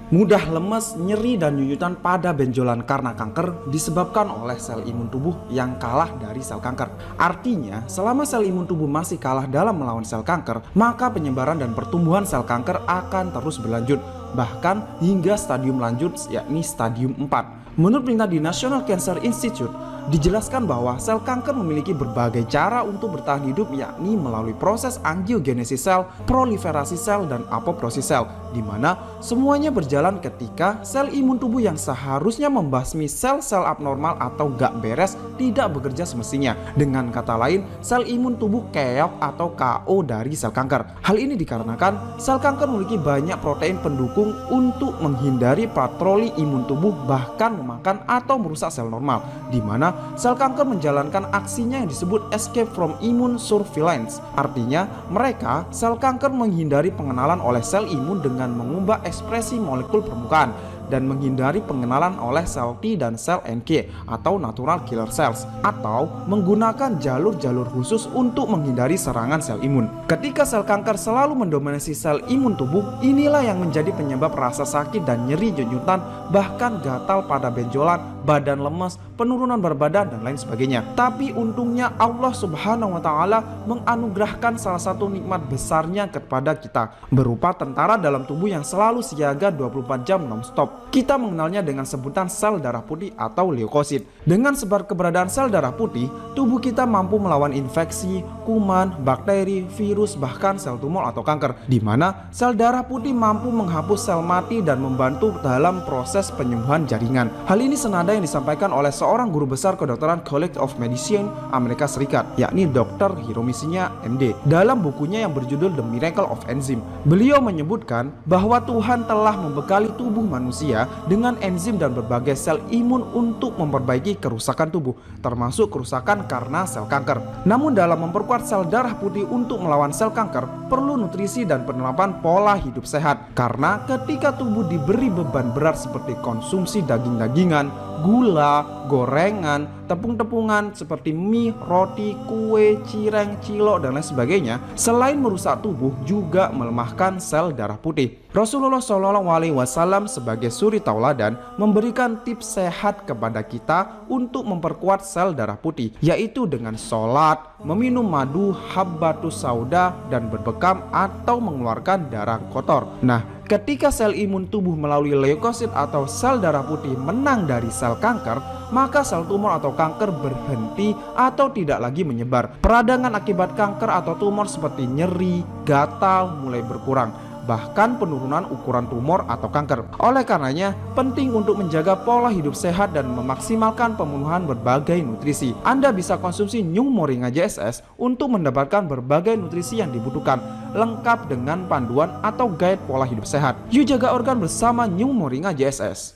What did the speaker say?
Mudah lemes, nyeri, dan nyunyutan pada benjolan karena kanker disebabkan oleh sel imun tubuh yang kalah dari sel kanker. Artinya, selama sel imun tubuh masih kalah dalam melawan sel kanker, maka penyebaran dan pertumbuhan sel kanker akan terus berlanjut, bahkan hingga stadium lanjut yakni stadium 4. Menurut perintah di National Cancer Institute, dijelaskan bahwa sel kanker memiliki berbagai cara untuk bertahan hidup, yakni melalui proses angiogenesis sel, proliferasi sel, dan apoptosis sel, di mana semuanya berjalan ketika sel imun tubuh yang seharusnya membasmi sel-sel abnormal atau gak beres tidak bekerja semestinya. Dengan kata lain, sel imun tubuh keok atau KO dari sel kanker. Hal ini dikarenakan sel kanker memiliki banyak protein pendukung untuk menghindari patroli imun tubuh, bahkan memakan atau merusak sel normal, di mana sel kanker menjalankan aksinya yang disebut escape from immune surveillance. Artinya, mereka sel kanker menghindari pengenalan oleh sel imun dengan mengubah ekspresi molekul permukaan dan menghindari pengenalan oleh sel T dan sel NK atau natural killer cells, atau menggunakan jalur-jalur khusus untuk menghindari serangan sel imun. Ketika sel kanker selalu mendominasi sel imun tubuh, inilah yang menjadi penyebab rasa sakit dan nyeri nyunyutan, bahkan gatal pada benjolan, badan lemes, penurunan berat badan, dan lain sebagainya. Tapi untungnya Allah Subhanahu wa Ta'ala menganugerahkan salah satu nikmat besarnya kepada kita, berupa tentara dalam tubuh yang selalu siaga 24 jam non-stop. Kita mengenalnya dengan sebutan sel darah putih atau leukosit. Dengan sebab keberadaan sel darah putih, tubuh kita mampu melawan infeksi, kuman, bakteri, virus, bahkan sel tumor atau kanker, di mana sel darah putih mampu menghapus sel mati dan membantu dalam proses penyembuhan jaringan. Hal ini senada yang disampaikan oleh seorang guru besar kedokteran College of Medicine Amerika Serikat, yakni Dr. Hiromi Shinya, MD. Dalam bukunya yang berjudul The Miracle of Enzyme, beliau menyebutkan bahwa Tuhan telah membekali tubuh manusia dengan enzim dan berbagai sel imun untuk memperbaiki kerusakan tubuh, termasuk kerusakan karena sel kanker. Namun dalam memperkuat sel darah putih untuk melawan sel kanker, perlu nutrisi dan penerapan pola hidup sehat. Karena ketika tubuh diberi beban berat seperti konsumsi daging-dagingan, gula, gorengan, tepung-tepungan seperti mie, roti, kue, cireng, cilok, dan lain sebagainya, selain merusak tubuh juga melemahkan sel darah putih. Rasulullah SAW sebagai suri tauladan memberikan tips sehat kepada kita untuk memperkuat sel darah putih, yaitu dengan sholat, meminum madu habbatus sauda, dan berbekam atau mengeluarkan darah kotor. Nah, ketika sel imun tubuh melalui leukosit atau sel darah putih menang dari sel kanker, maka sel tumor atau kanker berhenti atau tidak lagi menyebar. Peradangan akibat kanker atau tumor seperti nyeri, gatal mulai berkurang, bahkan penurunan ukuran tumor atau kanker. Oleh karenanya, penting untuk menjaga pola hidup sehat dan memaksimalkan pemenuhan berbagai nutrisi. Anda bisa konsumsi New Moringa JSS untuk mendapatkan berbagai nutrisi yang dibutuhkan, lengkap dengan panduan atau guide pola hidup sehat. Yuk jaga organ bersama New Moringa JSS.